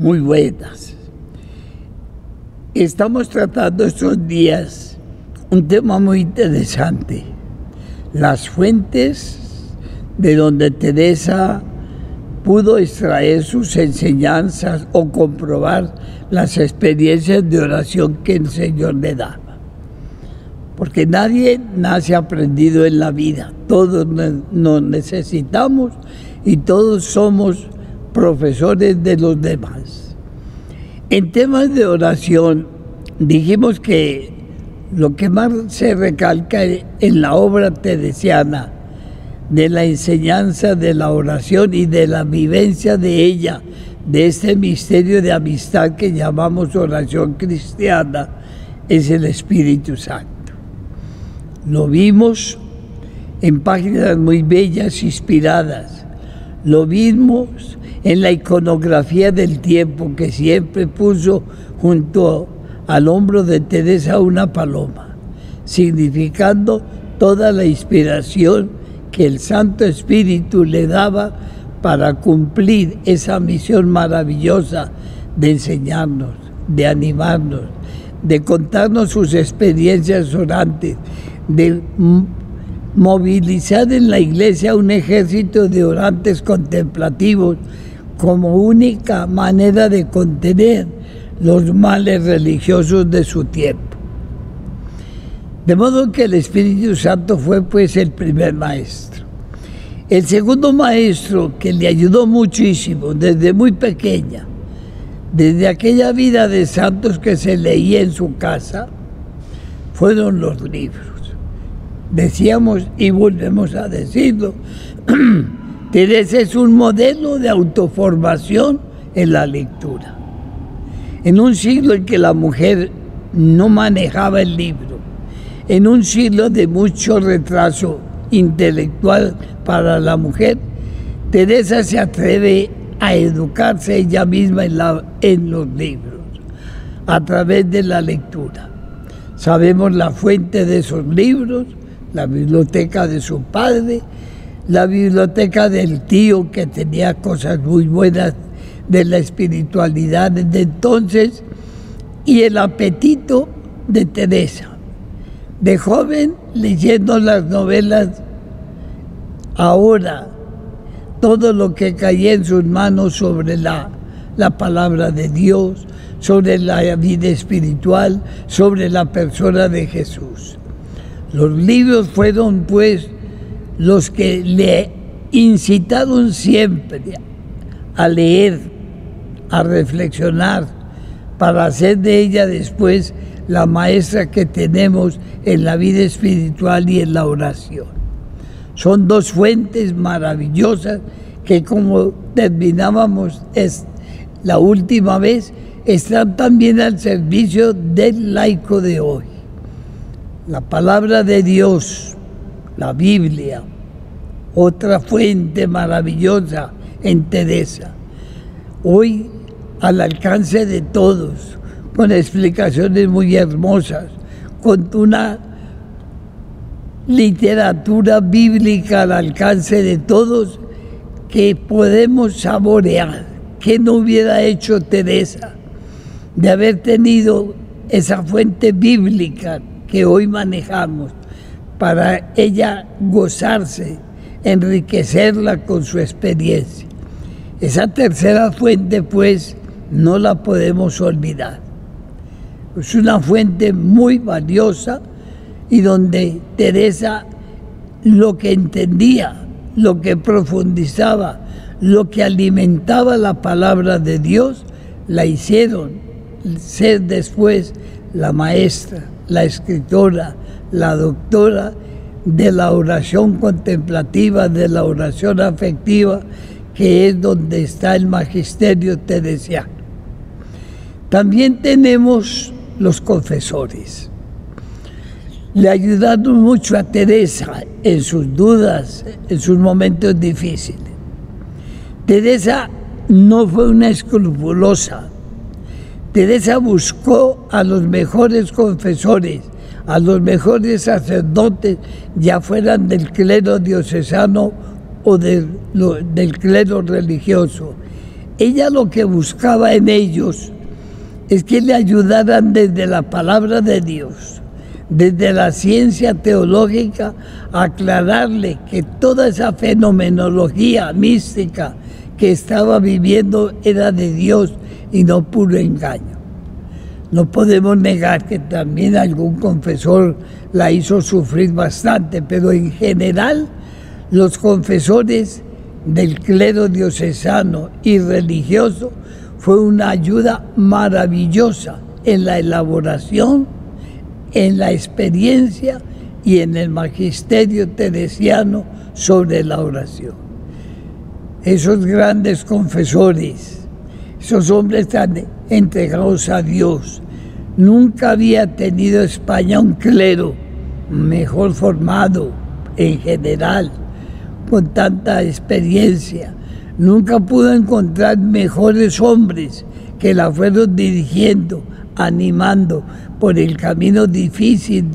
muy buenas. Estamos tratando estos días un tema muy interesante, las fuentes de donde Teresa pudo extraer sus enseñanzas o comprobar las experiencias de oración que el Señor le daba. Porque nadie nace aprendido en la vida, todos nos necesitamos y todos somos profesores de los demás. En temas de oración, dijimos que lo que más se recalca en la obra teresiana, de la enseñanza de la oración y de la vivencia de ella, de este misterio de amistad que llamamos oración cristiana, es el Espíritu Santo. Lo vimos en páginas muy bellas, inspiradas. Lo vimos en la iconografía del tiempo, que siempre puso junto al hombro de Teresa una paloma, significando toda la inspiración que el Santo Espíritu le daba para cumplir esa misión maravillosa de enseñarnos, de animarnos, de contarnos sus experiencias orantes, de movilizar en la Iglesia un ejército de orantes contemplativos como única manera de contener los males religiosos de su tiempo. De modo que el Espíritu Santo fue pues el primer maestro. El segundo maestro que le ayudó muchísimo desde muy pequeña, desde aquella vida de santos que se leía en su casa, fueron los libros. Decíamos y volvemos a decirlo, Teresa es un modelo de autoformación en la lectura. En un siglo en que la mujer no manejaba el libro, en un siglo de mucho retraso intelectual para la mujer, Teresa se atreve a educarse ella misma en los libros, a través de la lectura. Sabemos la fuente de esos libros, la biblioteca de su padre, la biblioteca del tío, que tenía cosas muy buenas de la espiritualidad desde entonces, y el apetito de Teresa. De joven, leyendo las novelas, ahora todo lo que caía en sus manos sobre la palabra de Dios, sobre la vida espiritual, sobre la persona de Jesús. Los libros fueron pues los que le incitaron siempre a leer, a reflexionar, para hacer de ella después la maestra que tenemos en la vida espiritual y en la oración. Son dos fuentes maravillosas que, como terminábamos la última vez, están también al servicio del laico de hoy. La palabra de Dios, la Biblia, otra fuente maravillosa en Teresa, hoy al alcance de todos, con explicaciones muy hermosas, con una literatura bíblica al alcance de todos que podemos saborear. ¿Qué no hubiera hecho Teresa de haber tenido esa fuente bíblica que hoy manejamos para ella gozarse, enriquecerla con su experiencia? Esa tercera fuente, pues, no la podemos olvidar. Es una fuente muy valiosa y donde Teresa lo que entendía, lo que profundizaba, lo que alimentaba la palabra de Dios, la hicieron ser después la maestra, la escritora, la doctora de la oración contemplativa, de la oración afectiva, que es donde está el magisterio teresiano. También tenemos los confesores. Le ayudaron mucho a Teresa en sus dudas, en sus momentos difíciles. Teresa no fue una escrupulosa. Teresa buscó a los mejores confesores, a los mejores sacerdotes, ya fueran del clero diocesano o del clero religioso, Ella lo que buscaba en ellos es que le ayudaran desde la palabra de Dios, desde la ciencia teológica, a aclararle que toda esa fenomenología mística que estaba viviendo era de Dios y no puro engaño. No podemos negar que también algún confesor la hizo sufrir bastante, pero en general los confesores del clero diocesano y religioso fue una ayuda maravillosa en la elaboración, en la experiencia y en el magisterio teresiano sobre la oración. Esos grandes confesores, esos hombres tan entregados a Dios, nunca había tenido España un clero mejor formado en general, con tanta experiencia. Nunca pudo encontrar mejores hombres que la fueron dirigiendo, animando por el camino difícil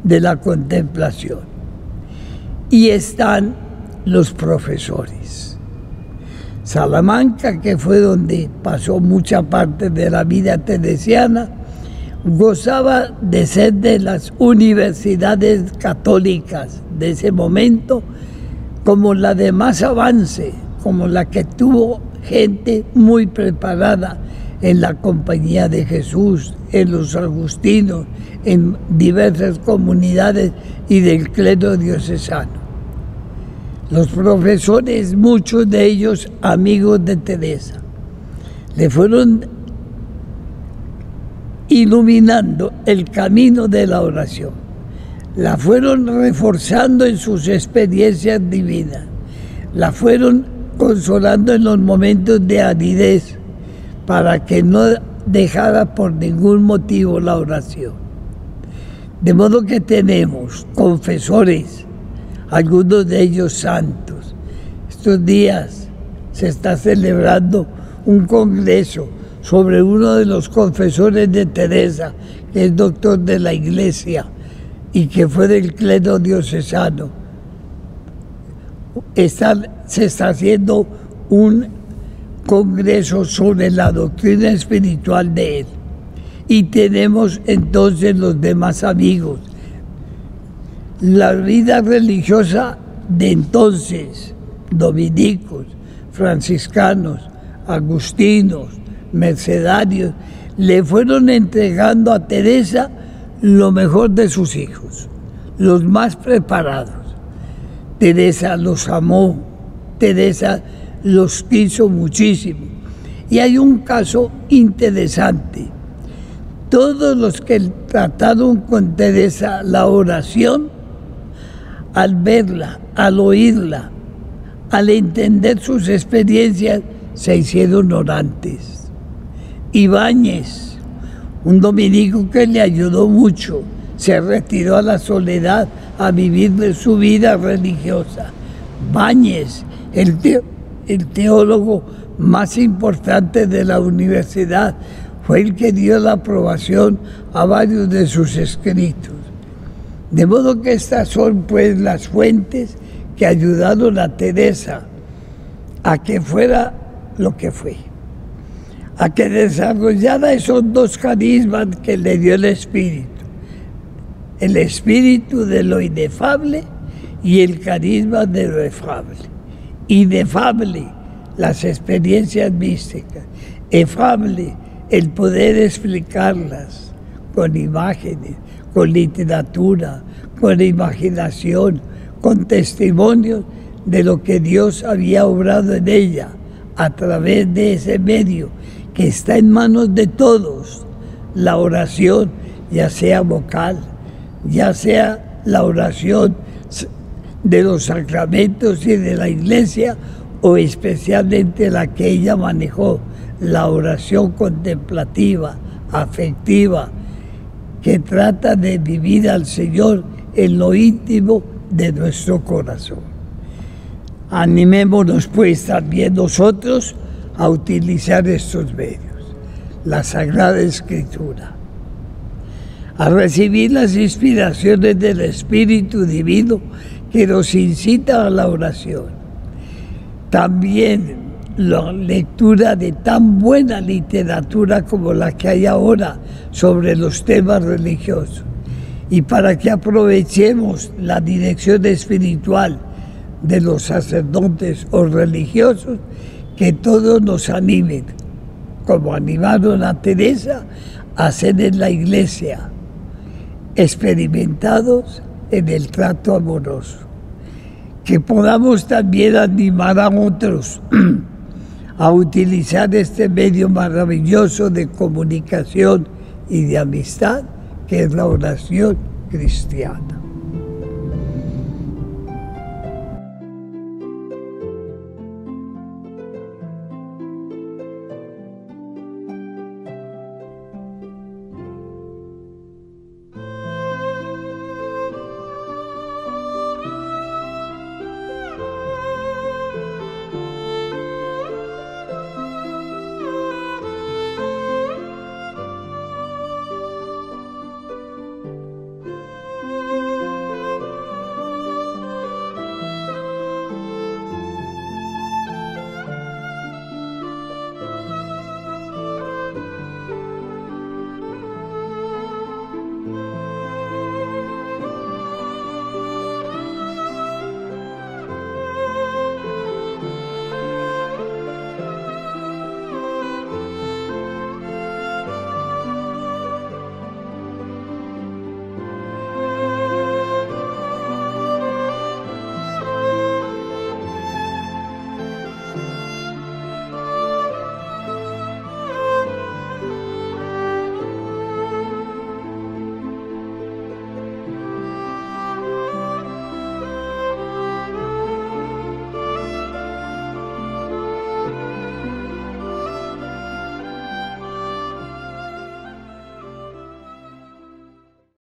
de la contemplación. Y están los profesores. Salamanca, que fue donde pasó mucha parte de la vida teresiana, gozaba de ser de las universidades católicas de ese momento, como la de más avance, como la que tuvo gente muy preparada en la Compañía de Jesús, en los agustinos, en diversas comunidades y del clero diocesano. Los profesores, muchos de ellos amigos de Teresa, le fueron iluminando el camino de la oración. La fueron reforzando en sus experiencias divinas, la fueron consolando en los momentos de aridez para que no dejara por ningún motivo la oración. De modo que tenemos confesores, algunos de ellos santos. Estos días se está celebrando un congreso sobre uno de los confesores de Teresa, que es doctor de la Iglesia y que fue del clero diocesano. Se está haciendo un congreso sobre la doctrina espiritual de él. Y tenemos entonces los demás amigos. La vida religiosa de entonces, dominicos, franciscanos, agustinos, mercedarios, le fueron entregando a Teresa lo mejor de sus hijos, los más preparados. Teresa los amó, Teresa los quiso muchísimo. Y hay un caso interesante. Todos los que trataron con Teresa la oración, al verla, al oírla, al entender sus experiencias, se hicieron orantes. Ibáñez, un dominico que le ayudó mucho, se retiró a la soledad a vivir de su vida religiosa. Báñez, el teólogo más importante de la universidad, fue el que dio la aprobación a varios de sus escritos. De modo que estas son pues las fuentes que ayudaron a Teresa a que fuera lo que fue, a que desarrollara esos dos carismas que le dio el espíritu de lo inefable y el carisma de lo efable. Inefable, las experiencias místicas; efable, el poder explicarlas con imágenes, con literatura, con imaginación, con testimonios de lo que Dios había obrado en ella a través de ese medio que está en manos de todos, la oración, ya sea vocal, ya sea la oración de los sacramentos y de la Iglesia, o especialmente la que ella manejó, la oración contemplativa, afectiva, que trata de vivir al Señor en lo íntimo de nuestro corazón. Animémonos pues también nosotros a utilizar estos medios, la Sagrada Escritura, a recibir las inspiraciones del Espíritu Divino que nos incita a la oración. También la lectura de tan buena literatura como la que hay ahora sobre los temas religiosos, y para que aprovechemos la dirección espiritual de los sacerdotes o religiosos, que todos nos animen, como animaron a Teresa, a ser en la iglesia experimentados en el trato amoroso. Que podamos también animar a otros a utilizar este medio maravilloso de comunicación y de amistad, que es la oración cristiana.